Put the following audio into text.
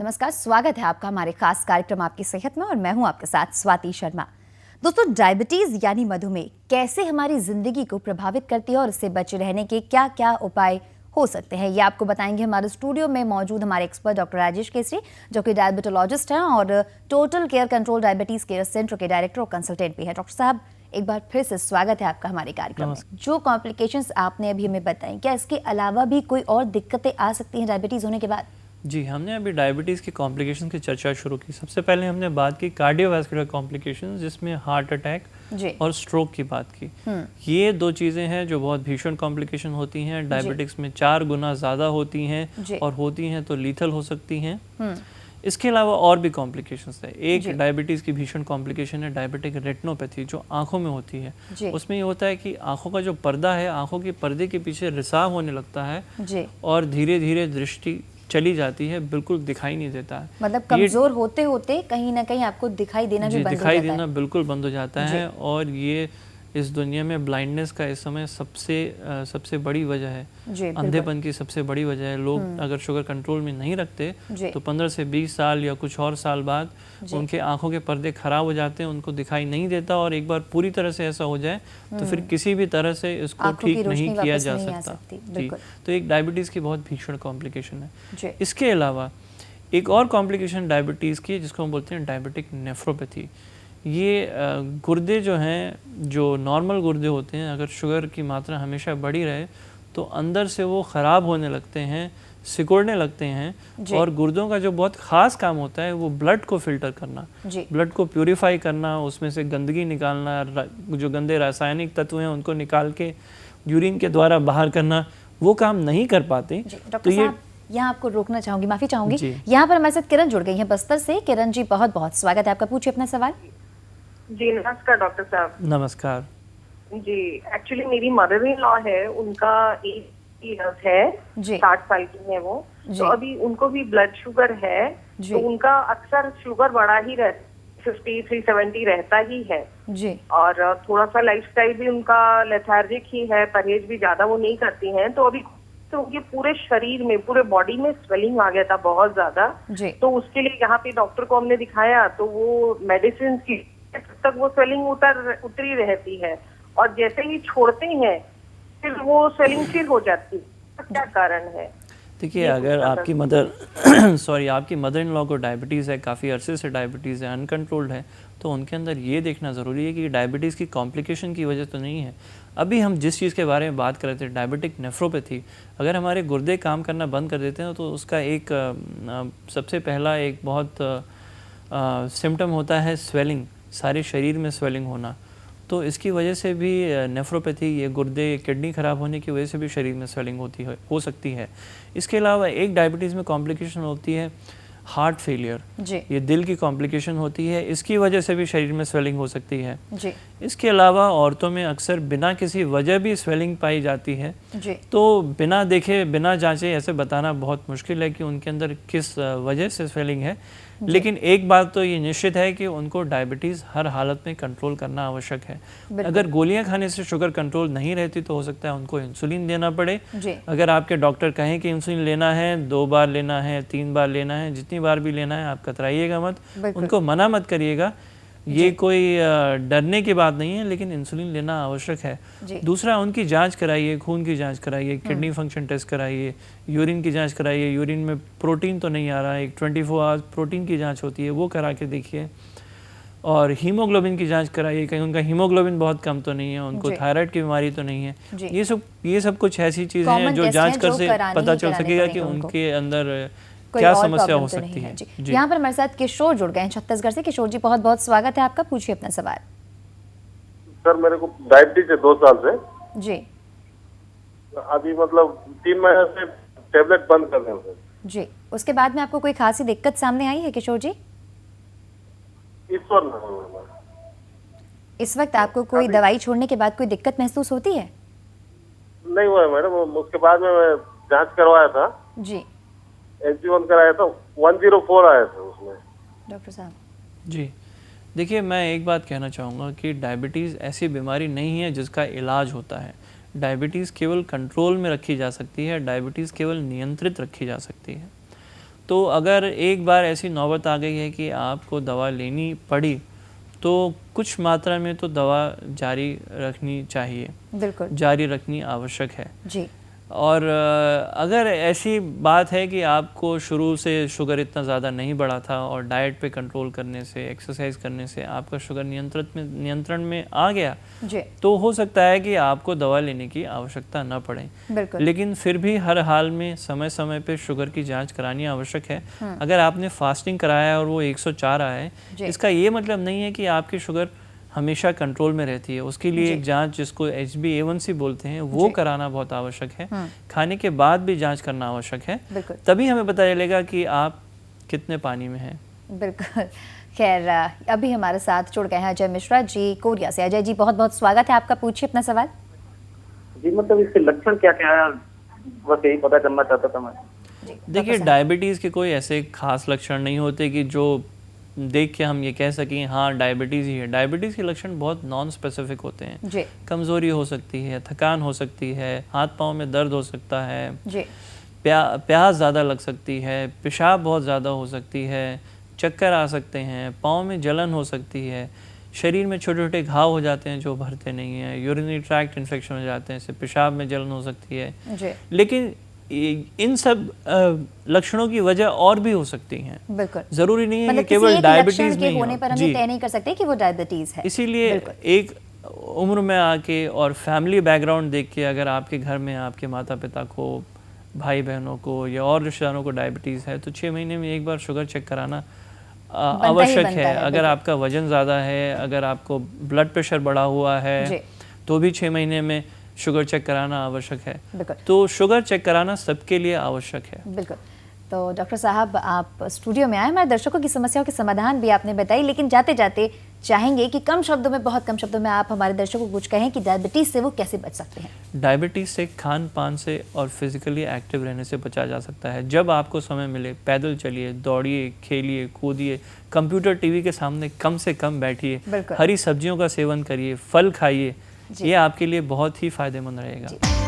नमस्कार, स्वागत है आपका हमारे खास कार्यक्रम आपकी सेहत में और मैं हूं आपके साथ स्वाति शर्मा। दोस्तों, डायबिटीज यानी मधुमेह कैसे हमारी जिंदगी को प्रभावित करती है और इससे बचे रहने के क्या क्या उपाय हो सकते हैं, ये आपको बताएंगे हमारे स्टूडियो में मौजूद हमारे एक्सपर्ट डॉक्टर राजेश केसरी, जो कि डायबिटोलॉजिस्ट हैं और total care control diabetes care centre के डायरेक्टर और कंसल्टेंट भी है। डॉक्टर साहब, एक बार फिर से स्वागत है आपका हमारे कार्यक्रम में। जो कॉम्प्लिकेशंस आपने अभी हमें बताई, क्या इसके अलावा भी कोई और दिक्कतें आ सकती हैं डायबिटीज होने के बाद? जी, हमने अभी डायबिटीज़ की कॉम्प्लिकेशन की चर्चा शुरू की। सबसे पहले हमने बात की कार्डियोवैस्कुलर कॉम्प्लिकेशंस, जिसमें हार्ट अटैक और स्ट्रोक की बात की। ये दो चीज़ें हैं जो बहुत भीषण कॉम्प्लिकेशन होती हैं। डायबिटिक्स में 4 गुना ज़्यादा होती हैं और होती हैं तो लीथल हो सकती हैं। इसके अलावा और भी कॉम्प्लिकेशंस है। एक डायबिटीज़ की भीषण कॉम्प्लिकेशन है डायबिटिक रेटिनोपैथी, जो आंखों में होती है। उसमें ये होता है कि आंखों का जो पर्दा है, आंखों के पर्दे के पीछे रिसाव होने लगता है और धीरे धीरे दृष्टि चली जाती है, बिल्कुल दिखाई नहीं देता है। मतलब कमजोर होते होते कहीं ना कहीं आपको दिखाई देना भी बंद हो जाता है। दिखाई देना बिल्कुल बंद हो जाता है और ये इस दुनिया में ब्लाइंडनेस का इस समय सबसे बड़ी वजह है, अंधेपन की सबसे बड़ी वजह है। लोग अगर शुगर कंट्रोल में नहीं रखते तो 15 से 20 साल या कुछ और साल बाद उनके आंखों के पर्दे खराब हो जाते हैं, उनको दिखाई नहीं देता और एक बार पूरी तरह से ऐसा हो जाए तो फिर किसी भी तरह से इसको ठीक नहीं किया जा सकता। जी, तो एक डायबिटीज़ की बहुत भीषण कॉम्प्लिकेशन है। इसके अलावा एक और कॉम्प्लिकेशन डायबिटीज़ की, जिसको हम बोलते हैं डायबिटिक नेफ्रोपैथी। ये गुर्दे जो हैं, जो नॉर्मल गुर्दे होते हैं, अगर शुगर की मात्रा हमेशा बढ़ी रहे तो अंदर से वो ख़राब होने लगते हैं, सिकुड़ने लगते हैं और गुर्दों का जो बहुत ख़ास काम होता है वो ब्लड को फिल्टर करना, ब्लड को प्यूरिफाई करना, उसमें से गंदगी निकालना, जो गंदे रासायनिक तत्व हैं उनको निकाल के यूरिन के द्वारा बाहर करना, वो काम नहीं कर पाते। तो ये यहाँ आपको रोकना चाहूँगी, माफ़ी चाहूँगी। यहाँ पर हमारे साथ किरण जुड़ गई हैं बस्तर से। किरण जी, बहुत बहुत स्वागत है आपका, पूछिए अपना सवाल। जी नमस्कार डॉक्टर साहब। नमस्कार जी, एक्चुअली मेरी मदर इन लॉ है, उनका 80 इयर्स है, 60 साल की है वो। तो अभी उनको भी ब्लड शुगर है, तो उनका अक्सर शुगर बढ़ा ही रहता, 50-70 रहता ही है जी। और थोड़ा सा लाइफस्टाइल भी उनका लेथार्जिक ही है, परहेज भी ज्यादा वो नहीं करती हैं। तो अभी तो उनके पूरे शरीर में, पूरे बॉडी में स्वेलिंग आ गया था बहुत ज्यादा। तो उसके लिए यहाँ पे डॉक्टर को हमने दिखाया तो वो मेडिसिन की तक वो स्वेलिंग उतरी रहती है और जैसे ही छोड़ते हैं फिर वो स्वेलिंग फिर हो जाती है। क्या कारण है? देखिए, अगर आपकी मदर आपकी मदर इन लॉ को डायबिटीज़ है, काफ़ी अरसे से डायबिटीज़ है, अनकंट्रोल्ड है, तो उनके अंदर ये देखना ज़रूरी है कि डायबिटीज़ की कॉम्प्लिकेशन की वजह तो नहीं है। अभी हम जिस चीज़ के बारे में बात कर रहे थे, डायबिटिक नेफ्रोपैथी, अगर हमारे गुर्दे काम करना बंद कर देते हैं तो उसका एक सबसे पहला एक बहुत सिम्टम होता है स्वेलिंग, सारे शरीर में स्वेलिंग होना। तो इसकी वजह से भी नेफ्रोपैथी, ये गुर्दे, किडनी ख़राब होने की वजह से भी शरीर में स्वेलिंग हो सकती है। इसके अलावा एक डायबिटीज़ में कॉम्प्लिकेशन होती है हार्ट फेलियर, ये दिल की कॉम्प्लिकेशन होती है, इसकी वजह से भी शरीर में स्वेलिंग हो सकती है जी। इसके अलावा औरतों में अक्सर बिना किसी वजह भी स्वेलिंग पाई जाती है जी। तो बिना देखे, बिना जांचे ऐसे बताना बहुत मुश्किल है कि उनके अंदर किस वजह से स्वेलिंग है। लेकिन एक बात तो ये निश्चित है कि उनको डायबिटीज़ हर हालत में कंट्रोल करना आवश्यक है। अगर गोलियां खाने से शुगर कंट्रोल नहीं रहती तो हो सकता है उनको इंसुलिन देना पड़े। अगर आपके डॉक्टर कहें कि इंसुलिन लेना है, 2 बार लेना है, 3 बार लेना है, जितनी बार भी लेना है, आप कतराइएगा मत, उनको मना मत करिएगा। ये कोई डरने की बात नहीं है, लेकिन इंसुलिन लेना आवश्यक है। दूसरा, उनकी जांच कराइए, खून की जांच कराइए, किडनी फंक्शन टेस्ट कराइए, यूरिन की जांच कराइए, यूरिन में प्रोटीन तो नहीं आ रहा है, एक 24 आवर्स प्रोटीन की जांच होती है, वो करा के देखिए। और हीमोग्लोबिन की जांच कराइए, कहीं उनका हीमोग्लोबिन बहुत कम तो नहीं है, उनको थायराइड की बीमारी तो नहीं है। ये सब कुछ ऐसी चीज़ें हैं जो जाँच कर से पता चल सकेगा कि उनके अंदर क्या समस्या हो सकती है जी। यहाँ पर हमारे साथ किशोर जुड़ गए हैं छत्तीसगढ़ से। किशोर जी, बहुत बहुत स्वागत है आपका, पूछिए अपना सवाल। सर, मेरे को डायबिटीज है 2 साल से जी। अभी मतलब 3 महीने से टेबलेट बंद कर दें जी। उसके बाद में आपको कोई खासी दिक्कत सामने आई है किशोर जी? इस वक्त आपको कोई दवाई छोड़ने के बाद कोई दिक्कत महसूस होती है? नहीं हुआ है मैडम। उसके बाद में मैं जांच करवाया था जी, HB1 कराया था, 104 आया था उसमें। डॉक्टर साहब जी, देखिए, मैं एक बात कहना चाहूँगा कि डायबिटीज़ ऐसी बीमारी नहीं है जिसका इलाज होता है। डायबिटीज़ केवल कंट्रोल में रखी जा सकती है, डायबिटीज़ केवल नियंत्रित रखी जा सकती है। तो अगर एक बार ऐसी नौबत आ गई है कि आपको दवा लेनी पड़ी, तो कुछ मात्रा में तो दवा जारी रखनी चाहिए, बिल्कुल जारी रखनी आवश्यक है जी। और अगर ऐसी बात है कि आपको शुरू से शुगर इतना ज़्यादा नहीं बढ़ा था और डाइट पे कंट्रोल करने से, एक्सरसाइज करने से आपका शुगर नियंत्रण में आ गया जी, तो हो सकता है कि आपको दवा लेने की आवश्यकता न पड़े। बिल्कुल। लेकिन फिर भी हर हाल में समय समय पे शुगर की जांच करानी आवश्यक है। अगर आपने फास्टिंग कराया है और वो 104 आया है, इसका ये मतलब नहीं है कि आपकी शुगर हमेशा कंट्रोल में रहती है। उसके लिए एक जांच जिसको HbA1c बोलते हैं वो कराना बहुत आवश्यक है। खाने के बाद भी जांच करना आवश्यक है, तभी हमें पता चलेगा कि आप कितने पानी में हैं। बिल्कुल। खैर, अभी हमारे साथ जुड़ गए हैं अजय मिश्रा जी कोरिया से। अजय जी, बहुत बहुत स्वागत है आपका, पूछिए अपना सवाल। जी, मतलब इसके लक्षण क्या क्या है, बस यही पता करना चाहता था मैं। देखिए, डायबिटीज़ के कोई ऐसे खास लक्षण नहीं होते कि जो देख के हम ये कह सकें हाँ डायबिटीज़ ही है। डायबिटीज़ के लक्षण बहुत नॉन स्पेसिफिक होते हैं जी। कमज़ोरी हो सकती है, थकान हो सकती है, हाथ पाँव में दर्द हो सकता है जी। प्यास ज़्यादा लग सकती है, पेशाब बहुत ज़्यादा हो सकती है, चक्कर आ सकते हैं, पाँव में जलन हो सकती है, शरीर में छोटे छोटे घाव हो जाते हैं जो भरते नहीं हैं, यूरिनरी ट्रैक्ट इन्फेक्शन हो जाते हैं, इससे पेशाब में जलन हो सकती है जी। लेकिन इन सब लक्षणों की वजह और भी हो सकती हैं। बिल्कुल, जरूरी नहीं है कि केवल डायबिटीज के होने पर हम तय नहीं कर सकते कि वो डायबिटीज है। इसीलिए एक उम्र में आके और फैमिली बैकग्राउंड देख के अगर आपके घर में आपके माता पिता को, भाई बहनों को या और रिश्तेदारों को डायबिटीज है तो 6 महीने में एक बार शुगर चेक कराना आवश्यक है। अगर आपका वजन ज़्यादा है, अगर आपको ब्लड प्रेशर बढ़ा हुआ है तो भी 6 महीने में शुगर चेक कराना आवश्यक है। तो शुगर चेक कराना सबके लिए आवश्यक है। बिल्कुल। तो डॉक्टर साहब, आप स्टूडियो में आए, हमारे दर्शकों की समस्याओं के समाधान भी आपने बताई, लेकिन जाते जाते चाहेंगे कि कम शब्दों में, बहुत कम शब्दों में आप हमारे दर्शकों को कुछ कहें कि डायबिटीज से वो कैसे बच सकते हैं। डायबिटीज से खान पान से और फिजिकली एक्टिव रहने से बचा जा सकता है। जब आपको समय मिले पैदल चलिए, दौड़िए, खेलिए, कूदिए, कंप्यूटर टीवी के सामने कम से कम बैठिए, हरी सब्जियों का सेवन करिए, फल खाइए, ये आपके लिए बहुत ही फायदेमंद रहेगा।